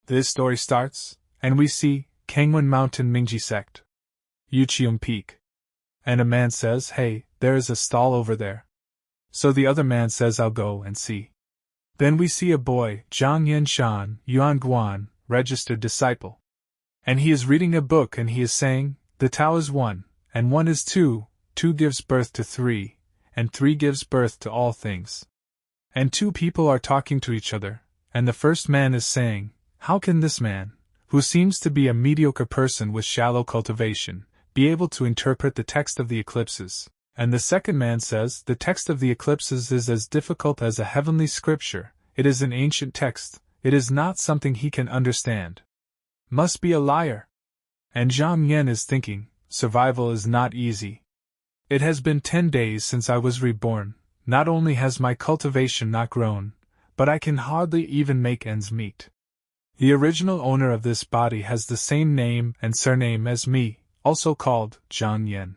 This story starts, and we see Kangwon Mountain Mingji sect. Yucheum Peak. And a man says, "Hey, there is a stall over there." So the other man says, "I'll go and see." Then we see a boy, Zhang Yan Shan, Yuan Guan, registered disciple. And he is reading a book and he is saying, "The Tao is one, and one is two, two gives birth to three, and three gives birth to all things." And two people are talking to each other, and the first man is saying, "How can this man, who seems to be a mediocre person with shallow cultivation, be able to interpret the text of the eclipses?" And the second man says, "The text of the eclipses is as difficult as a heavenly scripture, it is an ancient text, it is not something he can understand. Must be a liar." And Zhang Yan is thinking, survival is not easy. It has been 10 days since I was reborn, not only has my cultivation not grown, but I can hardly even make ends meet. The original owner of this body has the same name and surname as me, also called Zhang Yan.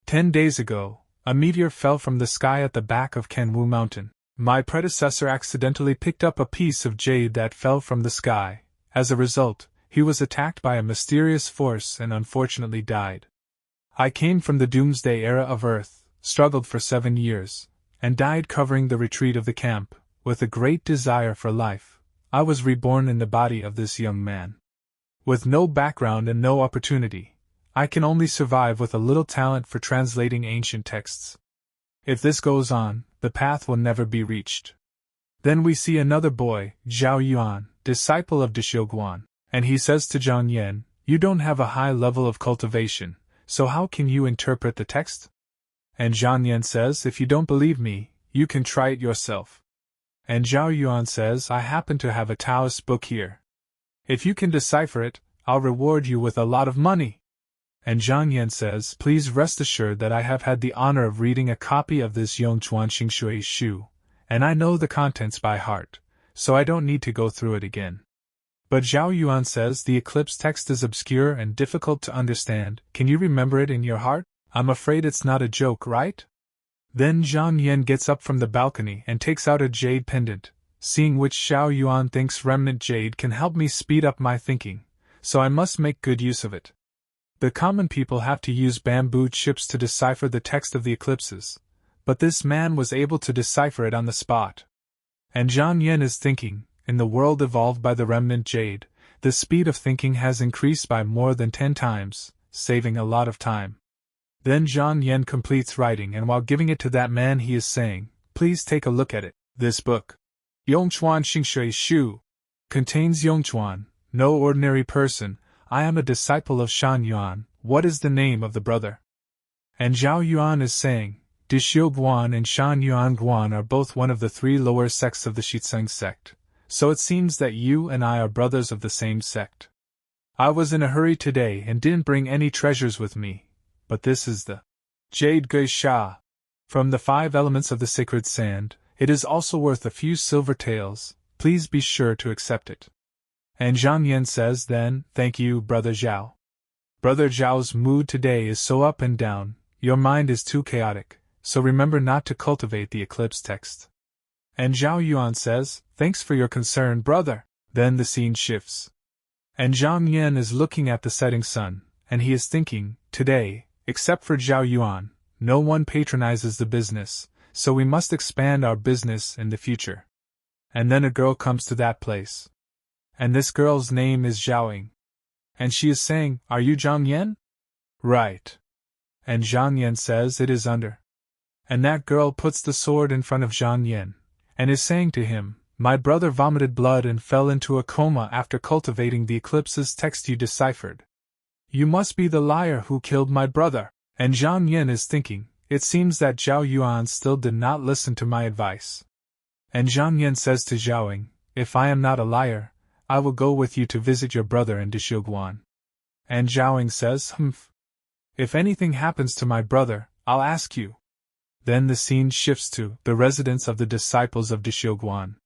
10 days ago, a meteor fell from the sky at the back of Kangwon Mountain. My predecessor accidentally picked up a piece of jade that fell from the sky. As a result, he was attacked by a mysterious force and unfortunately died. I came from the doomsday era of Earth, struggled for 7 years, and died covering the retreat of the camp, with a great desire for life. I was reborn in the body of this young man. With no background and no opportunity, I can only survive with a little talent for translating ancient texts. If this goes on, the path will never be reached. Then we see another boy, Zhao Yuan, disciple of Guan, and he says to Zhang Yan, "You don't have a high level of cultivation, so how can you interpret the text?" And Zhang Yan says, "If you don't believe me, you can try it yourself." And Zhao Yuan says, "I happen to have a Taoist book here. If you can decipher it, I'll reward you with a lot of money." And Zhang Yan says, "Please rest assured that I have had the honor of reading a copy of this Yongchuan Xingxue Shu, and I know the contents by heart, so I don't need to go through it again." But Zhao Yuan says, "The eclipse text is obscure and difficult to understand. Can you remember it in your heart? I'm afraid it's not a joke, right?" Then Zhang Yan gets up from the balcony and takes out a jade pendant, seeing which Zhao Yuan thinks remnant jade can help me speed up my thinking, so I must make good use of it. The common people have to use bamboo chips to decipher the text of the eclipses, but this man was able to decipher it on the spot. And Zhang Yan is thinking, in the world evolved by the remnant jade, the speed of thinking has increased by more than 10 times, saving a lot of time. Then Zhang Yan completes writing, and while giving it to that man he is saying, "Please take a look at it. This book, Yongchuan Xingxue Shu, contains Yongchuan, no ordinary person. I am a disciple of Shan Yuan. What is the name of the brother?" And Zhao Yuan is saying, Dishio Guan and Shan Yuan Guan are both one of the 3 lower sects of the Shitseng sect, so it seems that you and I are brothers of the same sect. I was in a hurry today and didn't bring any treasures with me, but this is the Jade Gui Sha. From the 5 elements of the sacred sand, it is also worth a few silver taels. Please be sure to accept it. And Zhang Yan says then, "Thank you, Brother Zhao. Brother Zhao's mood today is so up and down, your mind is too chaotic, so remember not to cultivate the eclipse text." And Zhao Yuan says, "Thanks for your concern, brother." Then the scene shifts. And Zhang Yan is looking at the setting sun, and he is thinking, today, except for Zhao Yuan, no one patronizes the business, so we must expand our business in the future. And then a girl comes to that place. And this girl's name is Zhaoying. And she is saying, "Are you Zhang Yan?" "Right." And Zhang Yan says, "It is under." And that girl puts the sword in front of Zhang Yan, and is saying to him, "My brother vomited blood and fell into a coma after cultivating the eclipse's text you deciphered. You must be the liar who killed my brother." And Zhang Yan is thinking, it seems that Zhao Yuan still did not listen to my advice. And Zhang Yan says to Zhaoying, "If I am not a liar, I will go with you to visit your brother in Dishilguan." And Zhaoying says, "Humph. If anything happens to my brother, I'll ask you." Then the scene shifts to the residence of the disciples of Dishilguan.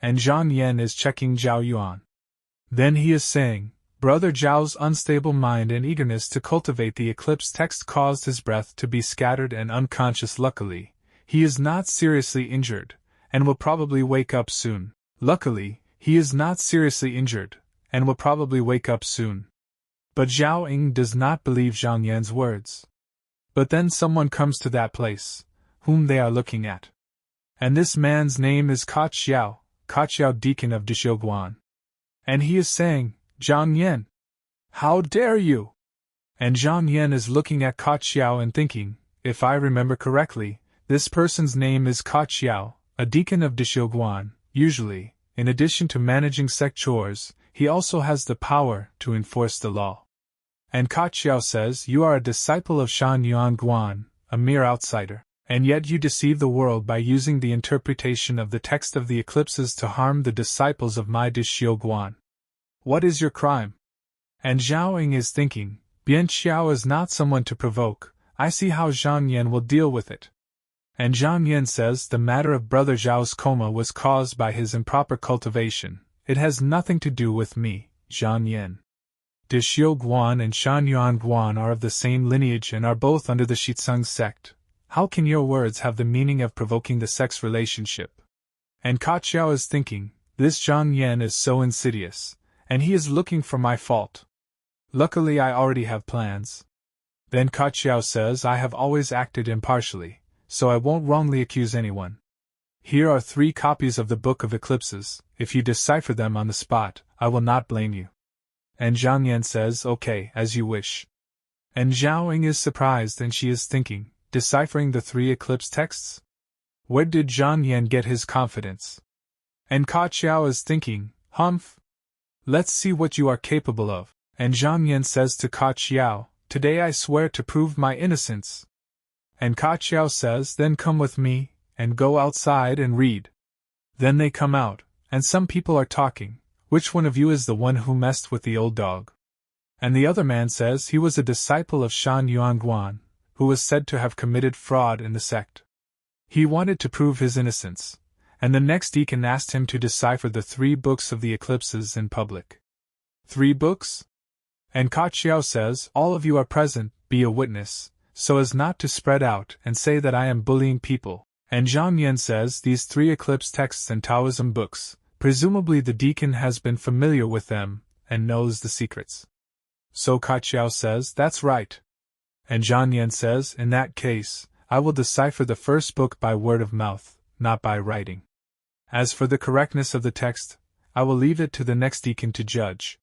And Zhang Yan is checking Zhao Yuan. Then he is saying, "Brother Zhao's unstable mind and eagerness to cultivate the eclipse text caused his breath to be scattered and unconscious. Luckily, he is not seriously injured, and will probably wake up soon. Luckily, he is not seriously injured, and will probably wake up soon. But Zhao Ying does not believe Zhang Yan's words. But then someone comes to that place, whom they are looking at. And this man's name is Ka Xiao Deacon of Dishioguan. And he is saying, Zhang Yan, how dare you? And Zhang Yan is looking at Ka Xiao and thinking, if I remember correctly, this person's name is Ka Xiao, a deacon of Dishioguan. Usually, in addition to managing sect chores, he also has the power to enforce the law. And Ka Xiao says, you are a disciple of Shan Yuan Guan, a mere outsider, and yet you deceive the world by using the interpretation of the text of the eclipses to harm the disciples of my Dishioguan. What is your crime? And Zhao Ying is thinking, Bian Xiao is not someone to provoke, I see how Zhang Yan will deal with it. And Zhang Yan says the matter of Brother Zhao's coma was caused by his improper cultivation. It has nothing to do with me, Zhang Yan. Dishio Guan and Shan Yuan Guan are of the same lineage and are both under the Shitsung sect. How can your words have the meaning of provoking the sex relationship? And Ka Xiao is thinking, this Zhang Yan is so insidious, and he is looking for my fault. Luckily I already have plans. Then Ka Xiao says I have always acted impartially, so I won't wrongly accuse anyone. Here are 3 copies of the Book of Eclipses. If you decipher them on the spot, I will not blame you. And Zhang Yan says, okay, as you wish. And Zhao Ying is surprised and she is thinking, deciphering the 3 eclipse texts? Where did Zhang Yan get his confidence? And Ka Xiao is thinking, humph. Let's see what you are capable of. And Zhang Yan says to Ka Xiao, today I swear to prove my innocence. And Ka Xiao says, then come with me, and go outside and read. Then they come out, and some people are talking, which one of you is the one who messed with the old dog? And the other man says he was a disciple of Shan Yuan Guan, who was said to have committed fraud in the sect. He wanted to prove his innocence, and the next deacon asked him to decipher the 3 books of the eclipses in public. 3 books? And Ka Xiao says, all of you are present, be a witness, so as not to spread out and say that I am bullying people. And Zhang Yan says these 3 eclipse texts and Taoism books, presumably the deacon has been familiar with them and knows the secrets. So Ka Xiao says, that's right. And Zhang Yan says, in that case, I will decipher the first book by word of mouth, not by writing. As for the correctness of the text, I will leave it to the next deacon to judge.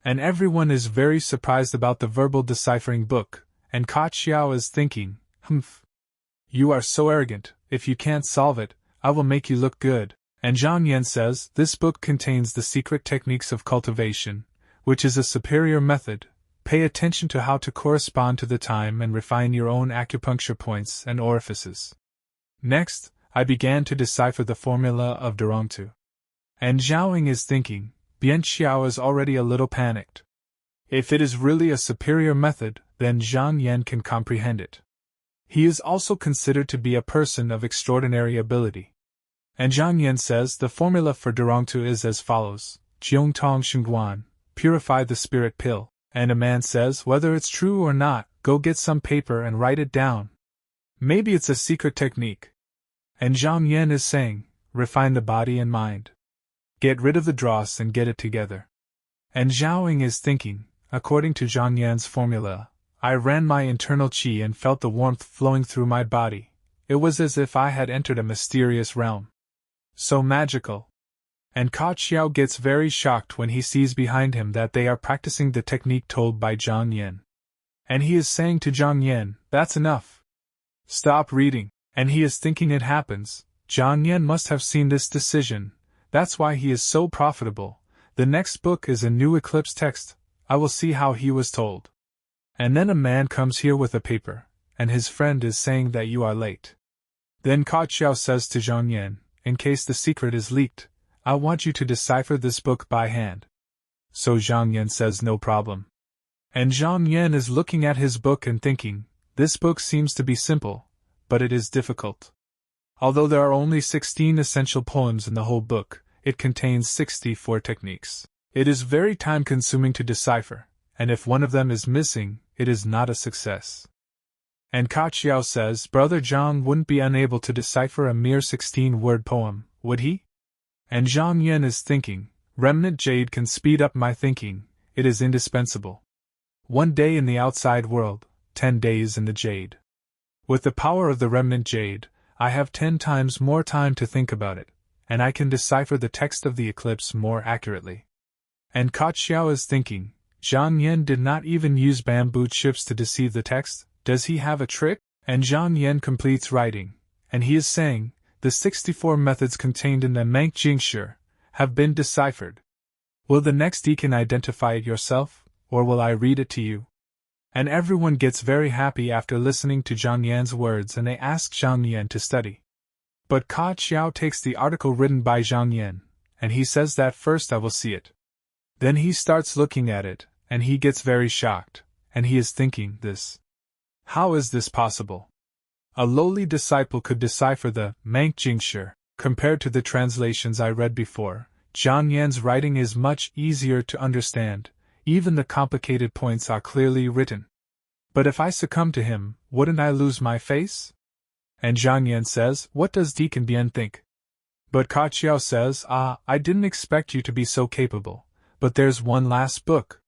And everyone is very surprised about the verbal deciphering book, and Ka Xiao is thinking, humph. You are so arrogant, if you can't solve it, I will make you look good. And Zhang Yan says, this book contains the secret techniques of cultivation, which is a superior method. Pay attention to how to correspond to the time and refine your own acupuncture points and orifices. Next, I began to decipher the formula of Durongtu. And Zhao Ying is thinking, Bian Xiao is already a little panicked. If it is really a superior method, then Zhang Yan can comprehend it. He is also considered to be a person of extraordinary ability. And Zhang Yan says the formula for Durongtu is as follows, Jiong Tong Shengguan, purify the spirit pill. And a man says, whether it's true or not, go get some paper and write it down. Maybe it's a secret technique. And Zhang Yan is saying, refine the body and mind. Get rid of the dross and get it together. And Zhao Ying is thinking, according to Zhang Yan's formula, I ran my internal qi and felt the warmth flowing through my body. It was as if I had entered a mysterious realm. So magical. And Ka Xiao gets very shocked when he sees behind him that they are practicing the technique told by Zhang Yan. And he is saying to Zhang Yan, that's enough. Stop reading. And he is thinking it happens. Zhang Yan must have seen this decision. That's why he is so profitable. The next book is a new eclipse text. I will see how he was told. And then a man comes here with a paper, and his friend is saying that you are late. Then Ka Xiao says to Zhang Yan, in case the secret is leaked, I want you to decipher this book by hand. So Zhang Yan says no problem. And Zhang Yan is looking at his book and thinking, this book seems to be simple, but it is difficult. Although there are only 16 essential poems in the whole book, it contains 64 techniques. It is very time-consuming to decipher, and if one of them is missing, it is not a success. And Ka Xiao says, Brother Zhang wouldn't be unable to decipher a mere 16-word poem, would he? And Zhang Yan is thinking, Remnant jade can speed up my thinking, it is indispensable. 1 day in the outside world, 10 days in the jade. With the power of the remnant jade, I have 10 times more time to think about it, and I can decipher the text of the eclipse more accurately. And Ka Xiao is thinking, Zhang Yan did not even use bamboo chips to deceive the text, does he have a trick? And Zhang Yan completes writing, and he is saying, the 64 methods contained in the Mank Jingshi have been deciphered. Will the next deacon identify it yourself, or will I read it to you? And everyone gets very happy after listening to Zhang Yan's words, and they ask Zhang Yan to study. But Ka Xiao takes the article written by Zhang Yan, and he says that first I will see it. Then he starts looking at it, and he gets very shocked, and he is thinking, this. How is this possible? A lowly disciple could decipher the Mank Jingshi. Compared to the translations I read before, Zhang Yan's writing is much easier to understand, even the complicated points are clearly written. But if I succumb to him, wouldn't I lose my face? And Zhang Yan says, what does Deacon Bian think? But Ka Xiao says, I didn't expect you to be so capable, but there's one last book.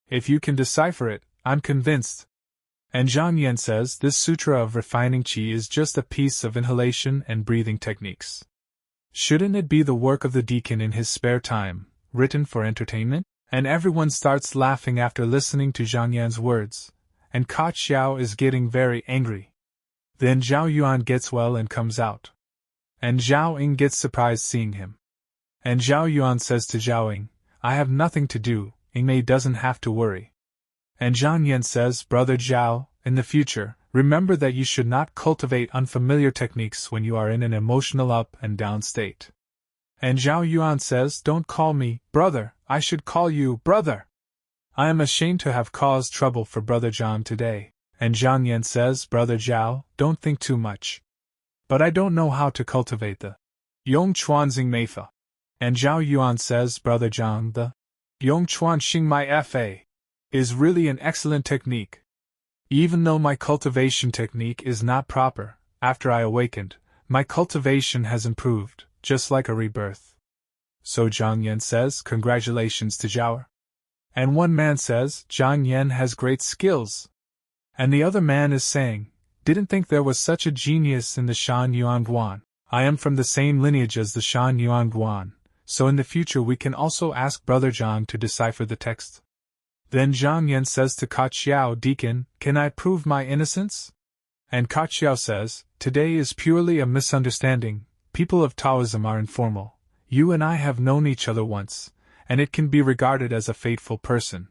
If you can decipher it, I'm convinced. And Zhang Yan says this sutra of refining qi is just a piece of inhalation and breathing techniques. Shouldn't it be the work of the deacon in his spare time, written for entertainment? And everyone starts laughing after listening to Zhang Yan's words, and Ka Xiao is getting very angry. Then Zhao Yuan gets well and comes out. And Zhao Ying gets surprised seeing him. And Zhao Yuan says to Zhao Ying, I have nothing to do, Yingmei doesn't have to worry. And Zhang Yan says, Brother Zhao, in the future, remember that you should not cultivate unfamiliar techniques when you are in an emotional up and down state. And Zhao Yuan says, don't call me brother, I should call you brother. I am ashamed to have caused trouble for Brother Zhang today. And Zhang Yan says, Brother Zhao, don't think too much. But I don't know how to cultivate the Yong Chuan Xing Mei Fa. And Zhao Yuan says, Brother Zhang, the Yong Chuan Xing Mai Fa is really an excellent technique. Even though my cultivation technique is not proper, after I awakened, my cultivation has improved, just like a rebirth. So Zhang Yan says, congratulations to Zhao. And one man says, Zhang Yan has great skills. And the other man is saying, didn't think there was such a genius in the Shan Yuan Guan. I am from the same lineage as the Shan Yuan Guan, so in the future we can also ask Brother Zhang to decipher the text. Then Zhang Yan says to Ka Xiao, Deacon, can I prove my innocence? And Ka Xiao says, today is purely a misunderstanding, people of Taoism are informal, you and I have known each other once, and it can be regarded as a fateful person.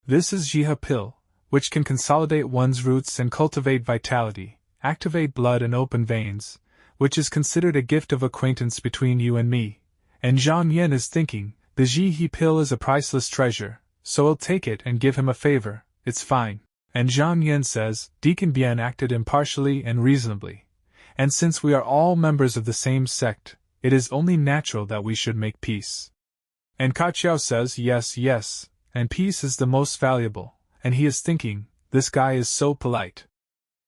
This is Jiha Pill, which can consolidate one's roots and cultivate vitality, activate blood and open veins, which is considered a gift of acquaintance between you and me. And Zhang Yan is thinking, the Jihe Pill is a priceless treasure, so I'll take it and give him a favor, it's fine. And Zhang Yan says, Deacon Bian acted impartially and reasonably, and since we are all members of the same sect, it is only natural that we should make peace. And Ka Xiao says, yes, and peace is the most valuable, and he is thinking, this guy is so polite.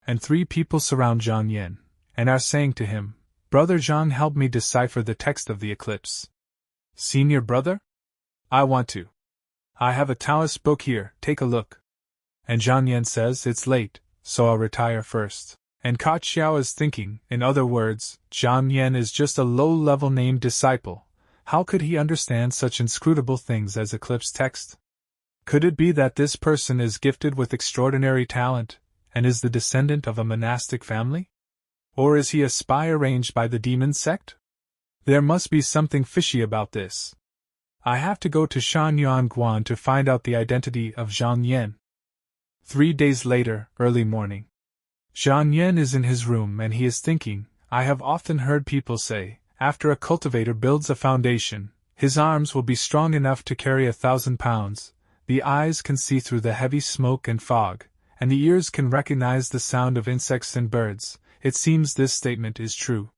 And 3 people surround Zhang Yan, and are saying to him, Brother Zhang, help me decipher the text of the eclipse. Senior brother? I want to. I have a Taoist book here, take a look. And Zhang Yan says, it's late, so I'll retire first. And Ka Xiao is thinking, in other words, Zhang Yan is just a low-level named disciple. How could he understand such inscrutable things as eclipse text? Could it be that this person is gifted with extraordinary talent, and is the descendant of a monastic family? Or is he a spy arranged by the demon sect? There must be something fishy about this. I have to go to Shan Yuan Guan to find out the identity of Zhang Yan. 3 days later, early morning. Zhang Yan is in his room and he is thinking, I have often heard people say, after a cultivator builds a foundation, his arms will be strong enough to carry 1,000 pounds, the eyes can see through the heavy smoke and fog, and the ears can recognize the sound of insects and birds. It seems this statement is true.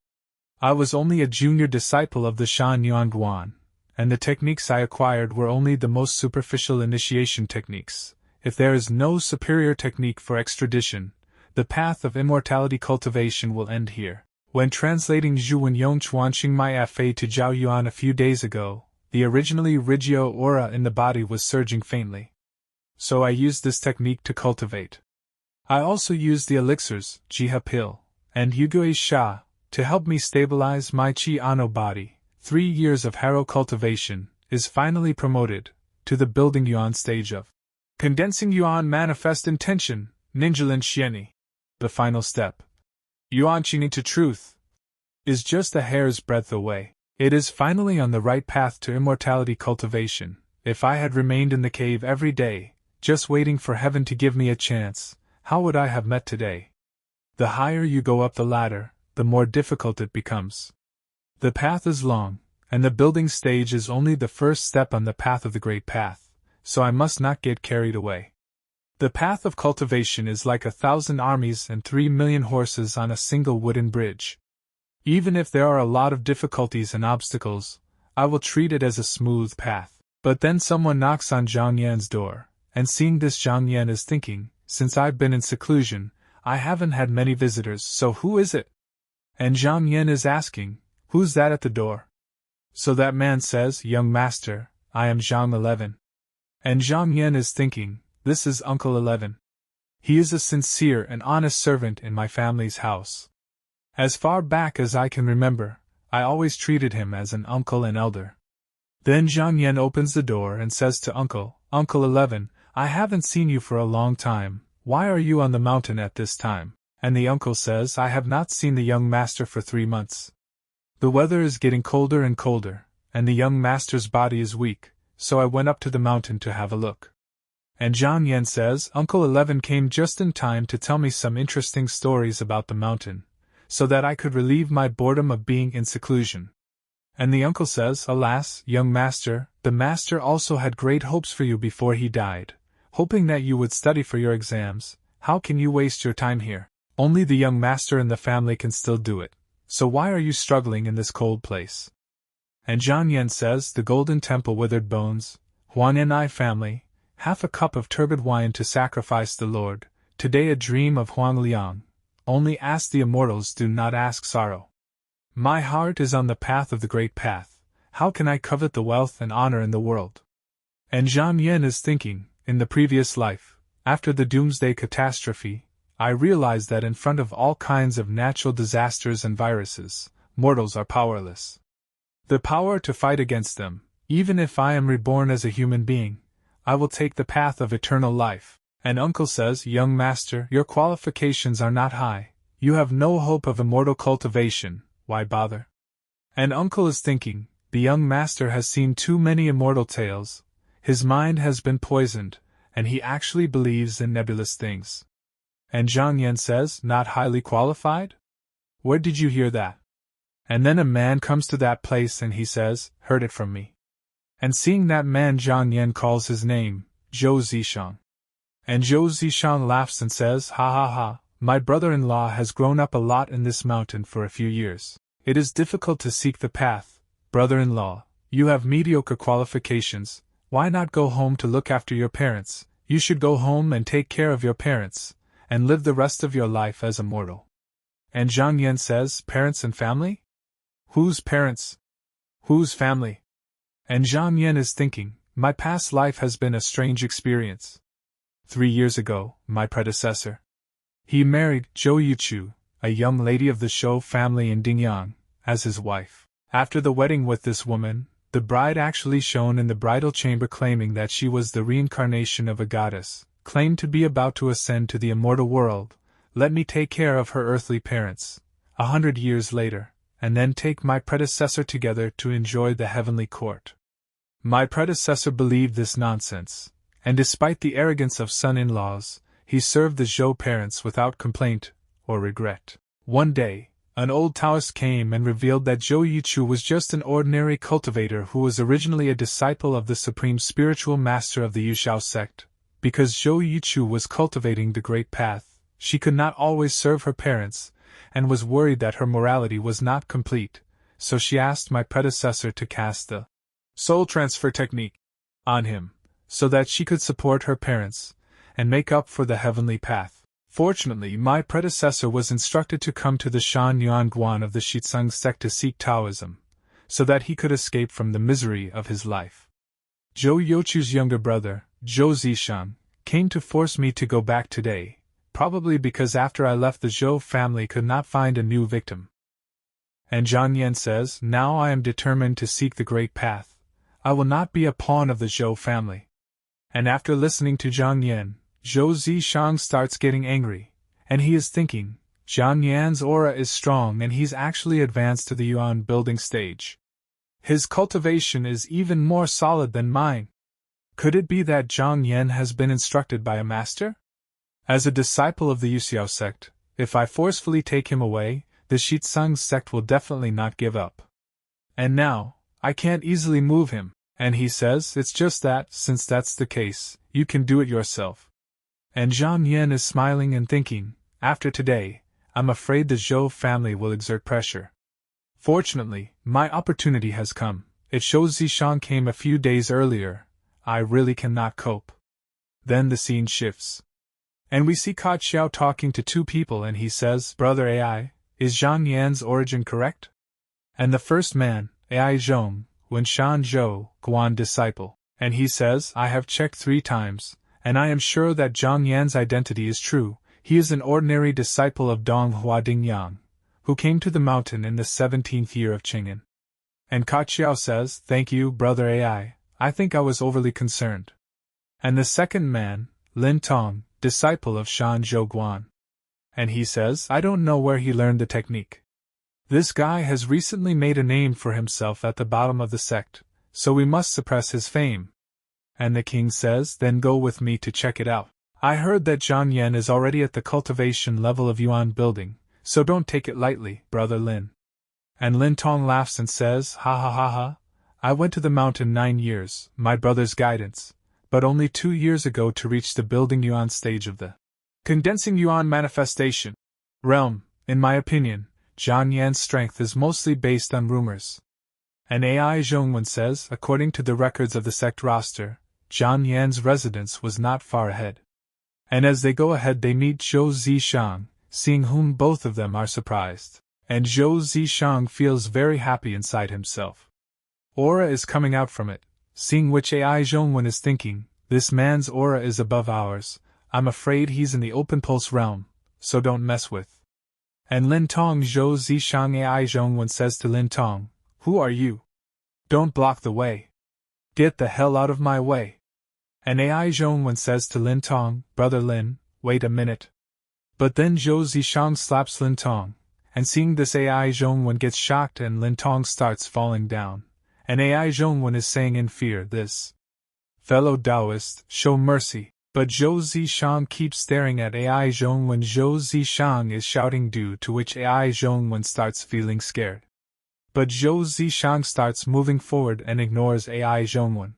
I was only a junior disciple of the Shan Yuan Guan, and the techniques I acquired were only the most superficial initiation techniques. If there is no superior technique for extradition, the path of immortality cultivation will end here. When translating Zhuwen Yong Chuan Xing Mai Fa to Zhao Yuan a few days ago, The originally Rigio aura in the body was surging faintly. So I used this technique to cultivate. I also used the elixirs, Jiha Pill, and Yugui Sha, to help me stabilize my Chi Ano body. 3 years of harrow cultivation is finally promoted to the building yuan stage of condensing yuan manifest intention, Ninjalin Xieni. The final step, yuan Qing into truth, is just a hair's breadth away. It is finally on the right path to immortality cultivation. If I had remained in the cave every day, just waiting for heaven to give me a chance, how would I have met today? The higher you go up the ladder, the more difficult it becomes. The path is long, and the building stage is only the first step on the path of the great path, so I must not get carried away. The path of cultivation is like 1,000 armies and 3 million horses on a single wooden bridge. Even if there are a lot of difficulties and obstacles, I will treat it as a smooth path. But then someone knocks on Zhang Yan's door, and seeing this, Zhang Yan is thinking, since I've been in seclusion, I haven't had many visitors, so who is it? And Zhang Yan is asking, who's that at the door? So that man says, young master, I am Zhang 11. And Zhang Yan is thinking, this is Uncle 11. He is a sincere and honest servant in my family's house. As far back as I can remember, I always treated him as an uncle and elder. Then Zhang Yan opens the door and says to Uncle 11, I haven't seen you for a long time, why are you on the mountain at this time? And the uncle says, I have not seen the young master for 3 months. The weather is getting colder and colder, and the young master's body is weak, so I went up to the mountain to have a look. And Zhang Yan says, Uncle 11 came just in time to tell me some interesting stories about the mountain, so that I could relieve my boredom of being in seclusion. And the uncle says, alas, young master, the master also had great hopes for you before he died, hoping that you would study for your exams. How can you waste your time here? Only the young master and the family can still do it, so why are you struggling in this cold place? And Zhang Yan says, the golden temple withered bones, Huan and I family, half a cup of turbid wine to sacrifice the Lord, today a dream of Huang Liang. Only ask the immortals, do not ask sorrow. My heart is on the path of the great path, how can I covet the wealth and honor in the world? And Zhang Yan is thinking, in the previous life, after the doomsday catastrophe, I realized that in front of all kinds of natural disasters and viruses, mortals are powerless. The power to fight against them, even if I am reborn as a human being, I will take the path of eternal life. And Uncle says, young master, your qualifications are not high, you have no hope of immortal cultivation, why bother? And Uncle is thinking, the young master has seen too many immortal tales, his mind has been poisoned, and he actually believes in nebulous things. And Zhang Yan says, not highly qualified? Where did you hear that? And then a man comes to that place and he says, heard it from me. And seeing that man, Zhang Yan calls his name, Zhou Zishang. And Zhou Zishang laughs and says, ha ha ha, my brother-in-law has grown up a lot in this mountain for a few years. It is difficult to seek the path, brother-in-law, you have mediocre qualifications, why not go home to look after your parents? You should go home and take care of your parents, and live the rest of your life as a mortal. And Zhang Yan says, parents and family? Whose parents? Whose family? And Zhang Yan is thinking, my past life has been a strange experience. 3 years ago, my predecessor. He married Zhou Yuchu, a young lady of the Shou family in Dingyang, as his wife. After the wedding with this woman, the bride actually shone in the bridal chamber claiming that she was the reincarnation of a goddess, claimed to be about to ascend to the immortal world. Let me take care of her earthly parents, 100 years later, and then take my predecessor together to enjoy the heavenly court. My predecessor believed this nonsense, and despite the arrogance of son-in-laws, he served the Zhou parents without complaint or regret. One day, an old Taoist came and revealed that Zhou Yuchu was just an ordinary cultivator who was originally a disciple of the supreme spiritual master of the Yushao sect. Because Zhou Yuchu was cultivating the great path, she could not always serve her parents, and was worried that her morality was not complete, so she asked my predecessor to cast the soul transfer technique on him, so that she could support her parents, and make up for the heavenly path. Fortunately, my predecessor was instructed to come to the Shan Yuan Guan of the Shitsung sect to seek Taoism, so that he could escape from the misery of his life. Zhou Youchu's younger brother, Zhou Zishang, came to force me to go back today, probably because after I left the Zhou family could not find a new victim. And Zhang Yan says, now I am determined to seek the great path. I will not be a pawn of the Zhou family. And after listening to Zhang Yan, Zhou Zishang starts getting angry, and he is thinking, Zhang Yan's aura is strong and he's actually advanced to the Yuan building stage. His cultivation is even more solid than mine. Could it be that Zhang Yan has been instructed by a master? As a disciple of the Yuxiao sect, if I forcefully take him away, the Shitsang sect will definitely not give up. And now, I can't easily move him, and he says it's just that, since that's the case, you can do it yourself. And Zhang Yan is smiling and thinking, after today, I'm afraid the Zhou family will exert pressure. Fortunately, my opportunity has come. It shows Zishang came a few days earlier. I really cannot cope. Then the scene shifts. And we see Ka Xiao talking to two people and he says, Brother AI, is Zhang Yan's origin correct? And the first man, AI Zhong, Wenshan Zhou, Guan disciple, and he says, I have checked 3 times, and I am sure that Zhang Yan's identity is true. He is an ordinary disciple of Donghua Dingyang, who came to the mountain in the 17th year of Qing'an. And Ka Xiao says, thank you, Brother AI, I think I was overly concerned. And the second man, Lin Tong, disciple of Shan Zhou Guan. And he says, I don't know where he learned the technique. This guy has recently made a name for himself at the bottom of the sect, so we must suppress his fame. And the king says, then go with me to check it out. I heard that Zhang Yan is already at the cultivation level of Yuan building, so don't take it lightly, Brother Lin. And Lin Tong laughs and says, ha ha ha ha, I went to the mountain 9 years, my brother's guidance, but only 2 years ago to reach the building Yuan stage of the condensing Yuan manifestation realm. In my opinion, Zhang Yan's strength is mostly based on rumors. And AI Zhongwen says, according to the records of the sect roster, Zhang Yan's residence was not far ahead. And as they go ahead they meet Zhou Zishang, seeing whom both of them are surprised. And Zhou Zishang feels very happy inside himself. Aura is coming out from it, seeing which AI Zhongwen is thinking, this man's aura is above ours, I'm afraid he's in the open pulse realm, so don't mess with. And Lin Tong Zhou Zishang AI Zhongwen says to Lin Tong, who are you? Don't block the way. Get the hell out of my way. And AI Zhongwen says to Lin Tong, Brother Lin, wait a minute. But then Zhou Zishang slaps Lin Tong, and seeing this AI Zhongwen gets shocked and Lin Tong starts falling down, and AI Zhongwen is saying in fear, this fellow Taoist, show mercy. But Zhou Zishang keeps staring at AI Zhongwen. Zhou Zishang is shouting, due to which AI Zhongwen starts feeling scared. But Zhou Zishang starts moving forward and ignores AI Zhongwen.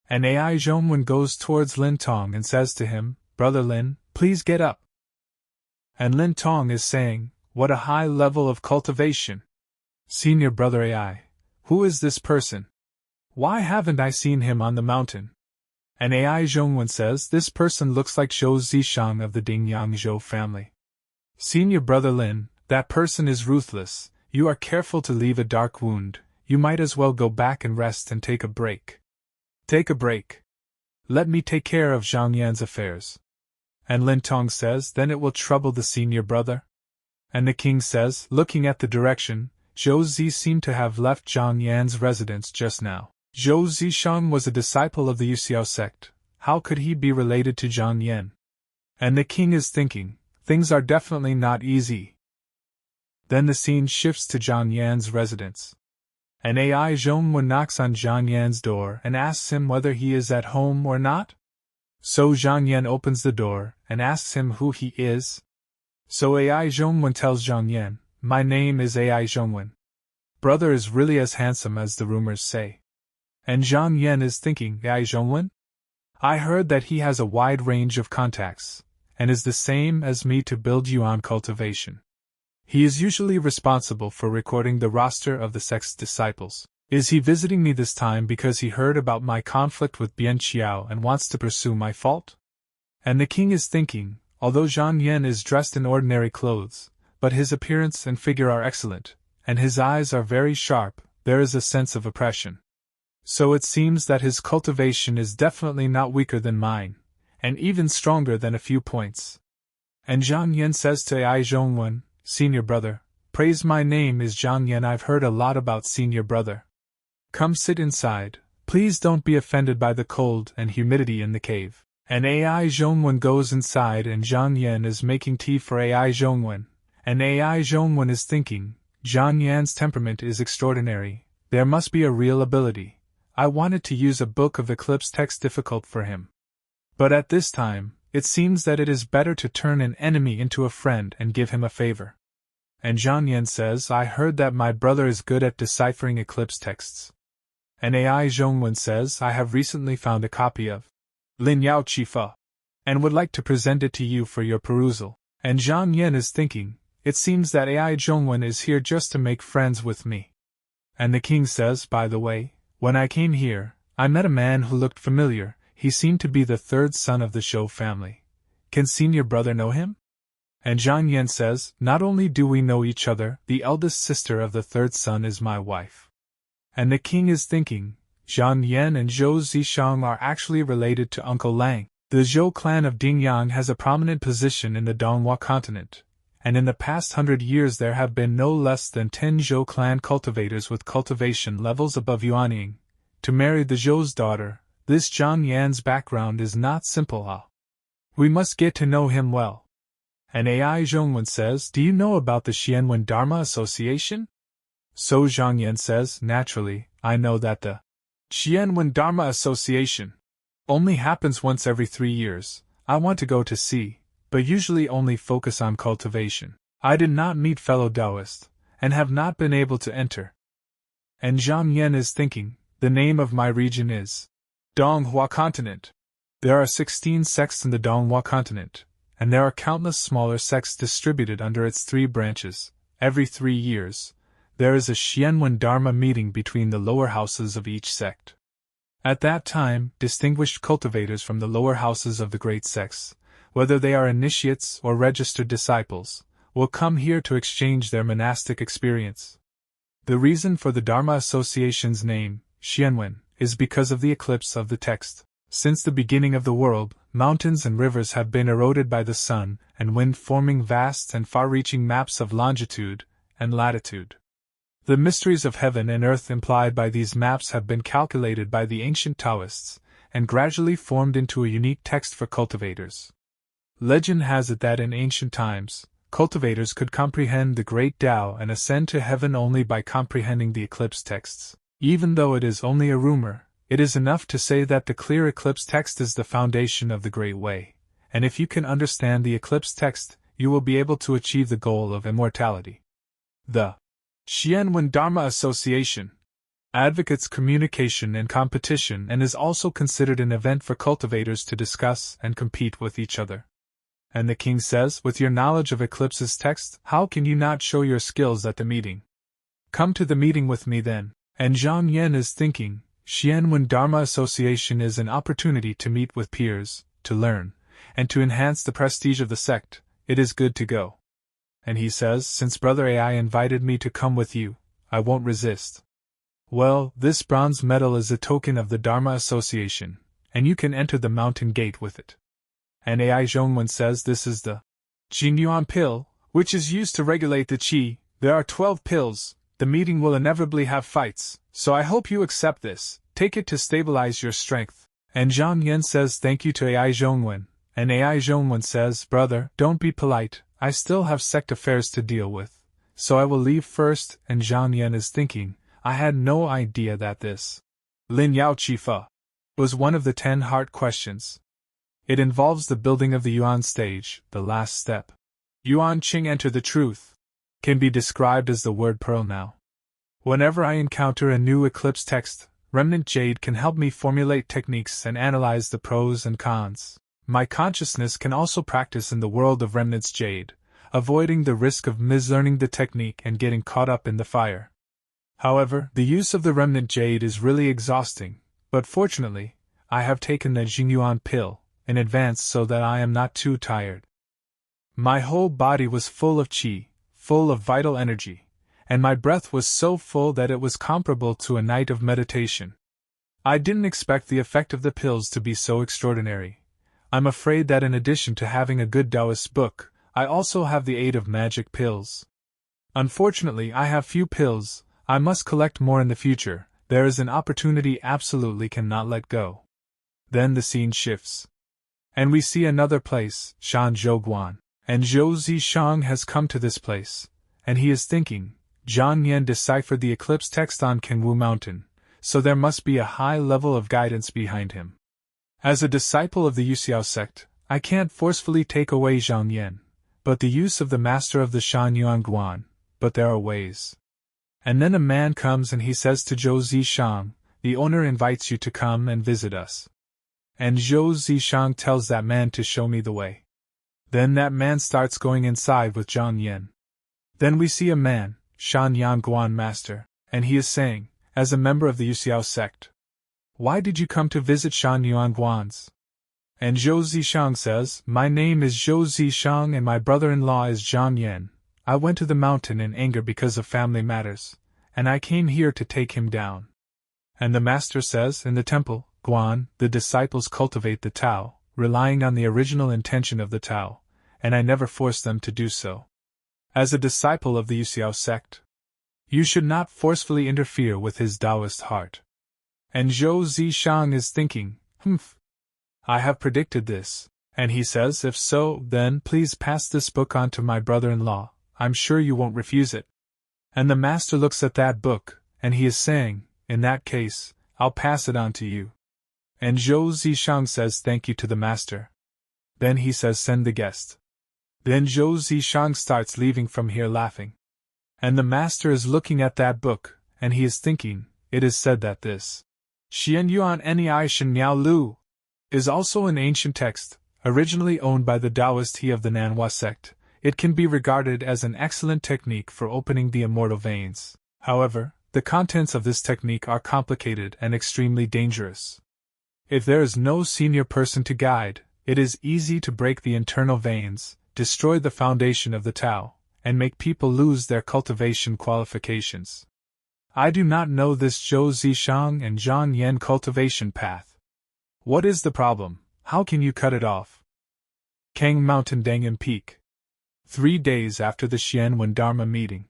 And AI Zhongwen goes towards Lin Tong and says to him, Brother Lin, please get up. And Lin Tong is saying, what a high level of cultivation. Senior Brother AI, who is this person? Why haven't I seen him on the mountain? And AI Zhongwen says, this person looks like Zhou Zishang of the Dingyang Zhou family. Senior Brother Lin, that person is ruthless. You are careful to leave a dark wound. You might as well go back and rest and take a break. Take a break. Let me take care of Zhang Yan's affairs. And Lin Tong says, then it will trouble the senior brother. And the king says, looking at the direction, Zhou Zi seemed to have left Zhang Yan's residence just now. Zhou Zishang was a disciple of the Yuxiao sect. How could he be related to Zhang Yan? And the king is thinking, things are definitely not easy. Then the scene shifts to Zhang Yan's residence. And AI Zhongwen knocks on Zhang Yan's door and asks him whether he is at home or not. So Zhang Yan opens the door and asks him who he is. So AI Zhongwen tells Zhang Yan, my name is AI Zhongwen. Brother is really as handsome as the rumors say. And Zhang Yan is thinking, AI Zhongwen? I heard that he has a wide range of contacts, and is the same as me to build Yuan cultivation. He is usually responsible for recording the roster of the sect's disciples. Is he visiting me this time because he heard about my conflict with Bian Qiao and wants to pursue my fault? And the king is thinking, although Zhang Yan is dressed in ordinary clothes, but his appearance and figure are excellent, and his eyes are very sharp, there is a sense of oppression. So it seems that his cultivation is definitely not weaker than mine, and even stronger than a few points. And Zhang Yan says to Ai Zhongwen, "Senior brother, praise my name is Zhang Yan. I've heard a lot about senior brother. Come sit inside, please don't be offended by the cold and humidity in the cave." And Ai Zhongwen goes inside and Zhang Yan is making tea for Ai Zhongwen, and Ai Zhongwen is thinking, Zhang Yan's temperament is extraordinary, there must be a real ability. I wanted to use a book of eclipse text difficult for him. But at this time, it seems that it is better to turn an enemy into a friend and give him a favor. And Zhang Yan says, "I heard that my brother is good at deciphering eclipse texts." And Ai Zhongwen says, "I have recently found a copy of Lin Yao Chi Fa, and would like to present it to you for your perusal." And Zhang Yan is thinking, it seems that Ai Zhongwen is here just to make friends with me. And the king says, "By the way, when I came here, I met a man who looked familiar. He seemed to be the third son of the Zhou family. Can senior brother know him?" And Zhang Yan says, "Not only do we know each other, the eldest sister of the third son is my wife." And the king is thinking, Zhang Yan and Zhou Zishang are actually related to Uncle Lang. The Zhou clan of Dingyang has a prominent position in the Donghua continent, and in the past 100 years there have been no less than 10 Zhou clan cultivators with cultivation levels above Yuanying to marry the Zhou's daughter. This Zhang Yan's background is not simple. We must get to know him well. And Ai Zhongwen says, "Do you know about the Xuanmen Dharma Association?" So Zhang Yan says, "Naturally, I know that the Xuanmen Dharma Association only happens once every 3 years. I want to go to see, but usually only focus on cultivation. I did not meet fellow Taoists, and have not been able to enter." And Zhang Yan is thinking, the name of my region is Donghua Continent. There are 16 sects in the Donghua Continent, and there are countless smaller sects distributed under its 3 branches. Every 3 years, there is a Xuanmen Dharma meeting between the lower houses of each sect. At that time, distinguished cultivators from the lower houses of the great sects, whether they are initiates or registered disciples, will come here to exchange their monastic experience. The reason for the Dharma Association's name, Xuanmen, is because of the eclipse of the text. Since the beginning of the world, mountains and rivers have been eroded by the sun and wind, forming vast and far-reaching maps of longitude and latitude. The mysteries of heaven and earth implied by these maps have been calculated by the ancient Taoists, and gradually formed into a unique text for cultivators. Legend has it that in ancient times, cultivators could comprehend the great Tao and ascend to heaven only by comprehending the eclipse texts. Even though it is only a rumor, it is enough to say that the clear eclipse text is the foundation of the Great Way, and if you can understand the eclipse text, you will be able to achieve the goal of immortality. The Xuanmen Dharma Association advocates communication and competition and is also considered an event for cultivators to discuss and compete with each other. And the king says, "With your knowledge of eclipse's text, how can you not show your skills at the meeting? Come to the meeting with me then." And Zhang Yan is thinking, Xuanmen Dharma Association is an opportunity to meet with peers, to learn, and to enhance the prestige of the sect. It is good to go. And he says, "Since Brother Ai invited me to come with you, I won't resist." Well, this bronze medal is a token of the Dharma Association, and you can enter the mountain gate with it. And Ai Zhongwen says this is the Jinyuan pill, which is used to regulate the qi. There are 12 pills. The meeting will inevitably have fights, so I hope you accept this. Take it to stabilize your strength. And Zhang Yan says thank you to Ai Zhongwen, and Ai Zhongwen says, "Brother, don't be polite, I still have sect affairs to deal with, so I will leave first." And Zhang Yan is thinking, I had no idea that this Lin Yao Chi Fa was one of the 10 heart questions. It involves the building of the Yuan stage, the last step. Yuan Qing enter the truth, can be described as the word pearl now. Whenever I encounter a new eclipse text, remnant jade can help me formulate techniques and analyze the pros and cons. My consciousness can also practice in the world of remnants jade, avoiding the risk of mislearning the technique and getting caught up in the fire. However, the use of the remnant jade is really exhausting, but fortunately, I have taken the Jingyuan pill in advance so that I am not too tired. My whole body was full of qi, full of vital energy, and my breath was so full that it was comparable to a night of meditation. I didn't expect the effect of the pills to be so extraordinary. I'm afraid that in addition to having a good Taoist book, I also have the aid of magic pills. Unfortunately, I have few pills. I must collect more in the future. There is an opportunity absolutely cannot let go. Then the scene shifts. And we see another place, Shanzhou Guan. And Zhou Zishang has come to this place. And he is thinking, Zhang Yan deciphered the eclipse text on Kenwu Mountain, so there must be a high level of guidance behind him. As a disciple of the Yuxiao sect, I can't forcefully take away Zhang Yan, but the use of the master of the Shan Guan, but there are ways. And then a man comes and he says to Zhou Zishang, the owner invites you to come and visit us. And Zhou Zishang tells that man to show me the way. Then that man starts going inside with Zhang Yan. Then we see a man, Shan Yan Guan master, and he is saying, as a member of the Yuxiao sect, why did you come to visit Shan Yan Guan's? And Zhou Zishang says, my name is Zhou Zishang and my brother-in-law is Zhang Yan. I went to the mountain in anger because of family matters, and I came here to take him down. And the master says, in the temple, Guan, the disciples cultivate the Tao, relying on the original intention of the Tao, and I never forced them to do so. As a disciple of the Yuxiao sect, you should not forcefully interfere with his Taoist heart. And Zhou Zishang is thinking, I have predicted this, and he says, if so, then please pass this book on to my brother-in-law, I'm sure you won't refuse it. And the master looks at that book, and he is saying, in that case, I'll pass it on to you. And Zhou Zishang says thank you to the master. Then he says send the guest. Then Zhou Zishang starts leaving from here laughing. And the master is looking at that book, and he is thinking, it is said that this Xian Yuan Nei Shen Miao Lu is also an ancient text, originally owned by the Taoist He of the Manhwa sect. It can be regarded as an excellent technique for opening the immortal veins. However, the contents of this technique are complicated and extremely dangerous. If there is no senior person to guide, it is easy to break the internal veins, destroy the foundation of the Tao, and make people lose their cultivation qualifications. I do not know this Zhou Zishang and Zhang Yan cultivation path. What is the problem? How can you cut it off? Kang Mountain Dangan Peak. 3 days after the Xuanmen Dharma meeting.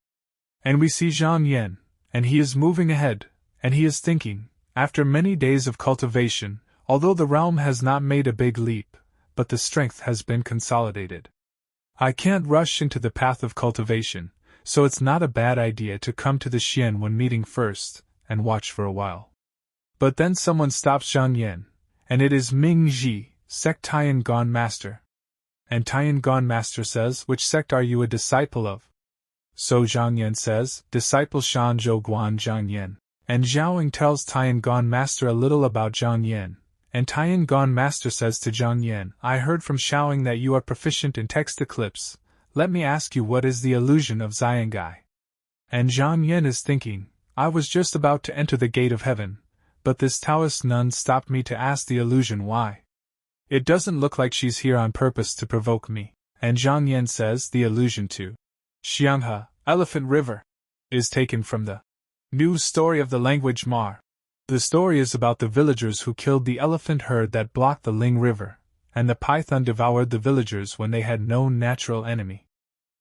And we see Zhang Yan, and he is moving ahead, and he is thinking, after many days of cultivation, although the realm has not made a big leap, but the strength has been consolidated. I can't rush into the path of cultivation, so it's not a bad idea to come to the Xuanmen meeting first, and watch for a while. But then someone stops Zhang Yan, and it is Ming Ji, sect Tian Gone Master. And Tian Gone Master says, which sect are you a disciple of? So Zhang Yan says, disciple Shanzhou Guan Zhang Yan. And Zhaoying tells Tian Gone Master a little about Zhang Yan. And Tian Gone Master says to Zhang Yan, I heard from Zhaoying that you are proficient in text eclipse. Let me ask you what is the illusion of Xiangai? And Zhang Yan is thinking, I was just about to enter the gate of heaven, but this Taoist nun stopped me to ask the illusion why. It doesn't look like she's here on purpose to provoke me. And Zhang Yan says the allusion to Xianghe, Elephant River, is taken from the New Story of the Language Mar. The story is about the villagers who killed the elephant herd that blocked the Ling River, and the python devoured the villagers when they had no natural enemy.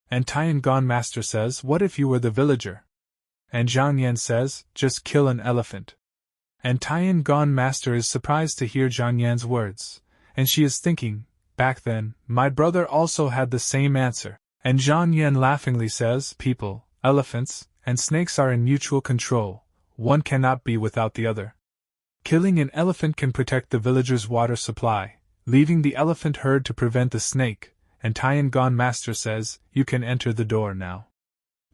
And Tian Gone Master says, what if you were the villager? And Zhang Yan says, just kill an elephant. And Tian Gone Master is surprised to hear Zhang Yan's words. And she is thinking, back then, my brother also had the same answer. And Zhang Yan laughingly says, people, elephants, and snakes are in mutual control, one cannot be without the other. Killing an elephant can protect the villager's water supply, leaving the elephant herd to prevent the snake, and Tian Gone Master says, you can enter the door now.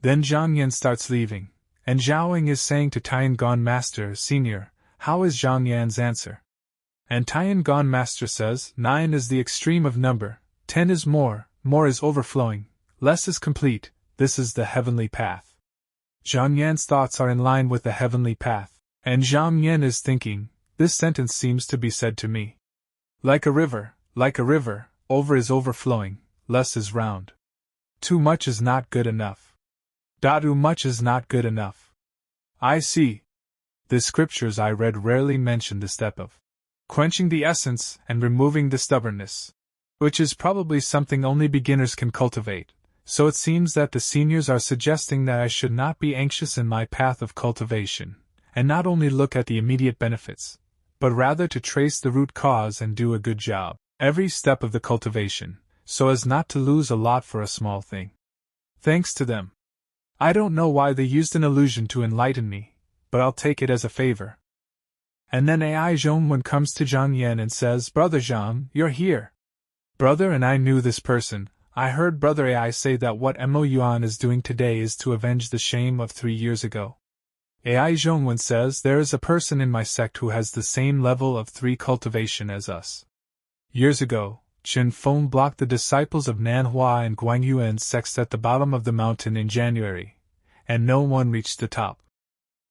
Then Zhang Yan starts leaving, and Zhaoying is saying to Tian Gone Master, Senior, how is Zhang Yan's answer? And Tian Gone Master says, 9 is the extreme of number, 10 is more is overflowing, less is complete, this is the heavenly path. Zhang Yan's thoughts are in line with the heavenly path, and Zhang Yan is thinking, this sentence seems to be said to me. Like a river, over is overflowing, less is round. Too much is not good enough. Much is not good enough. I see. The scriptures I read rarely mention the step of quenching the essence and removing the stubbornness, which is probably something only beginners can cultivate, so it seems that the seniors are suggesting that I should not be anxious in my path of cultivation, and not only look at the immediate benefits, but rather to trace the root cause and do a good job every step of the cultivation, so as not to lose a lot for a small thing. Thanks to them. I don't know why they used an illusion to enlighten me, but I'll take it as a favor. And then Ai Zhongwen comes to Zhang Yan and says, Brother Zhang, you're here. Brother, and I knew this person. I heard Brother Ai say that what Mo Yuan is doing today is to avenge the shame of 3 years ago. Ai Zhongwen says there is a person in my sect who has the same level of 3 cultivation as us. Years ago, Chen Feng blocked the disciples of Manhwa and Guangyuan's sects at the bottom of the mountain in January, and no one reached the top.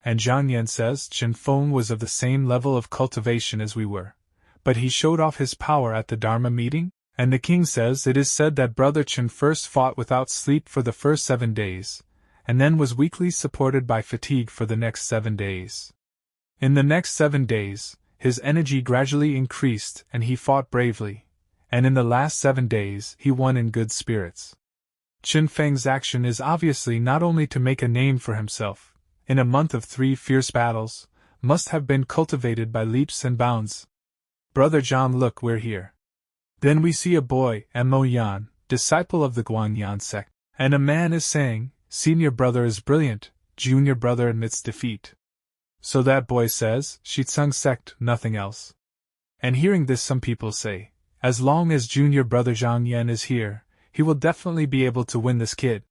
And Zhang Yan says Chen Feng was of the same level of cultivation as we were, but he showed off his power at the Dharma meeting, and the king says it is said that Brother Chen first fought without sleep for the first 7 days, and then was weakly supported by fatigue for the next 7 days. In the next 7 days, his energy gradually increased and he fought bravely, and in the last 7 days he won in good spirits. Chen Feng's action is obviously not only to make a name for himself, in a month of 3 fierce battles, must have been cultivated by leaps and bounds. Brother John, look, we're here. Then we see a boy, Mo Yan, disciple of the Guanyan sect, and a man is saying, Senior brother is brilliant, junior brother admits defeat. So that boy says, Shitsung sect, nothing else. And hearing this, some people say, as long as junior brother Zhang Yan is here, he will definitely be able to win this kid.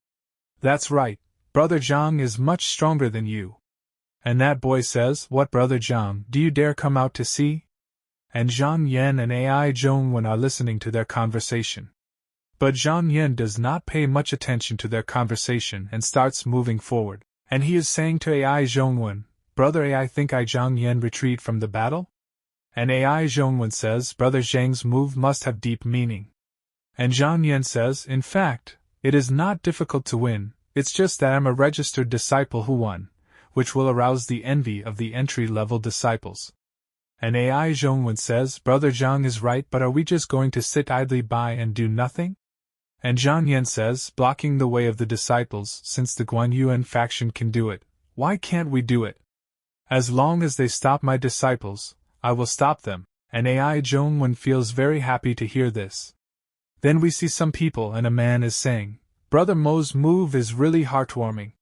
That's right, Brother Zhang is much stronger than you. And that boy says, what, Brother Zhang, do you dare come out to see? And Zhang Yan and Ai Zhongwen are listening to their conversation. But Zhang Yan does not pay much attention to their conversation and starts moving forward, and he is saying to Ai Zhongwen, Brother Ai, think I Zhang Yan retreat from the battle? And Ai Zhongwen says, Brother Zhang's move must have deep meaning. And Zhang Yan says, in fact, it is not difficult to win, it's just that I'm a registered disciple who won, which will arouse the envy of the entry-level disciples. And Ai Zhongwen says, Brother Zhang is right, but are we just going to sit idly by and do nothing? And Zhang Yan says, blocking the way of the disciples, since the Guanyuan faction can do it, why can't we do it? As long as they stop my disciples, I will stop them, and Ai Zhongwen feels very happy to hear this. Then we see some people and a man is saying, Brother Mo's move is really heartwarming.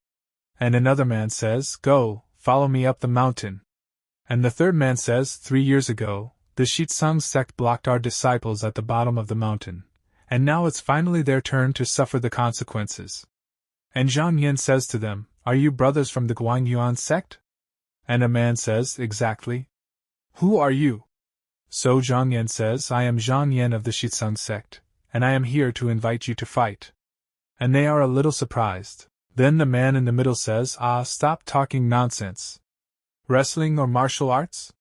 And another man says, go, follow me up the mountain. And the third man says, 3 years ago, the Shitsung sect blocked our disciples at the bottom of the mountain, and now it's finally their turn to suffer the consequences. And Zhang Yan says to them, are you brothers from the Guangyuan sect? And a man says, exactly. Who are you? So Zhang Yan says, I am Zhang Yan of the Shitsung sect, and I am here to invite you to fight. And they are a little surprised. Then the man in the middle says, stop talking nonsense. Wrestling or martial arts?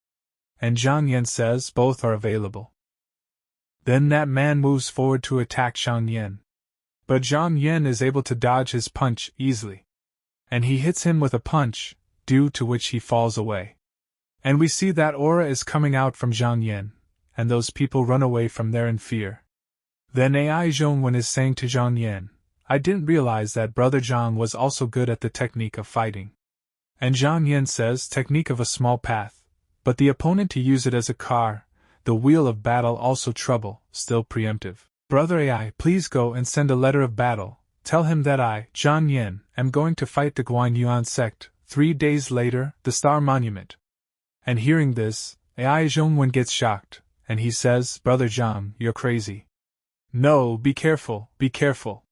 And Zhang Yan says, both are available. Then that man moves forward to attack Zhang Yan. But Zhang Yan is able to dodge his punch easily. And he hits him with a punch, due to which he falls away. And we see that aura is coming out from Zhang Yan, and those people run away from there in fear. Then Ai Zhongwen is saying to Zhang Yan, I didn't realize that Brother Zhang was also good at the technique of fighting. And Zhang Yan says, technique of a small path, but the opponent to use it as a car, the wheel of battle also trouble, still preemptive. Brother Ai, please go and send a letter of battle, tell him that I, Zhang Yan, am going to fight the Guanyuan sect, 3 days later, the Star Monument. And hearing this, Ai Zhongwen gets shocked, and he says, Brother Zhang, you're crazy. No, be careful, be careful.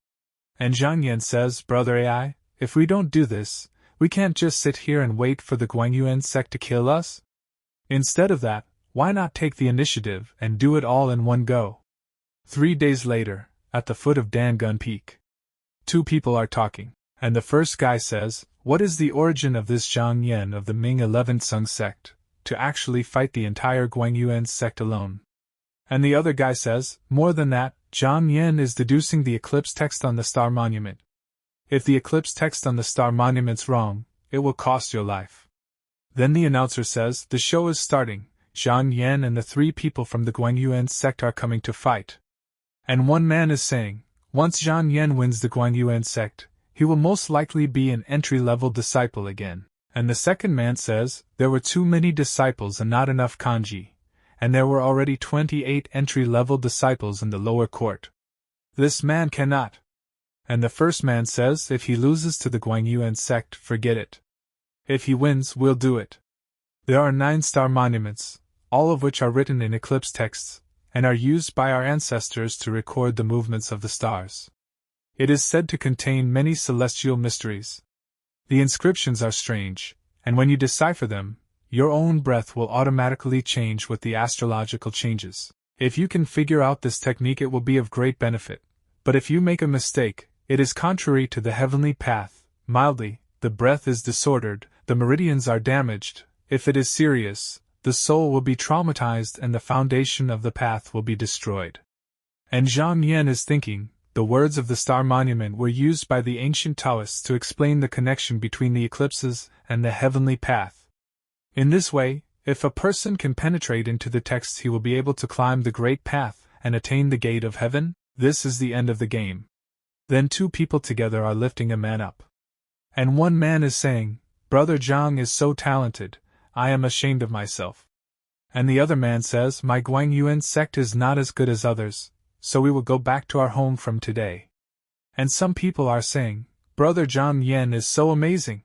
And Zhang Yan says, Brother Ai, if we don't do this, we can't just sit here and wait for the Guanyuan sect to kill us. Instead of that, why not take the initiative and do it all in one go? 3 days later, at the foot of Dangun Peak, 2 people are talking, and the first guy says, what is the origin of this Zhang Yan of the Ming 11th Sung sect, to actually fight the entire Guanyuan sect alone? And the other guy says, more than that, Zhang Yan is deducing the eclipse text on the Star Monument. If the eclipse text on the star monument's wrong, it will cost your life. Then the announcer says, the show is starting, Zhang Yan and the 3 people from the Guangyuan sect are coming to fight. And one man is saying, once Zhang Yan wins the Guangyuan sect, he will most likely be an entry-level disciple again. And the second man says, there were too many disciples and not enough kanji, and there were already 28 entry-level disciples in the lower court. This man cannot. And the first man says, if he loses to the Guangyuan sect, forget it. If he wins, we'll do it. There are 9 star monuments, all of which are written in eclipse texts, and are used by our ancestors to record the movements of the stars. It is said to contain many celestial mysteries. The inscriptions are strange, and when you decipher them, your own breath will automatically change with the astrological changes. If you can figure out this technique, it will be of great benefit. But if you make a mistake, it is contrary to the heavenly path. Mildly, the breath is disordered, the meridians are damaged. If it is serious, the soul will be traumatized and the foundation of the path will be destroyed. And Zhang Yan is thinking, the words of the star monument were used by the ancient Taoists to explain the connection between the eclipses and the heavenly path. In this way, if a person can penetrate into the texts, he will be able to climb the great path and attain the gate of heaven. This is the end of the game. Then 2 people together are lifting a man up. And one man is saying, Brother Zhang is so talented, I am ashamed of myself. And the other man says, my Guangyuan sect is not as good as others, so we will go back to our home from today. And some people are saying, Brother Zhang Yan is so amazing.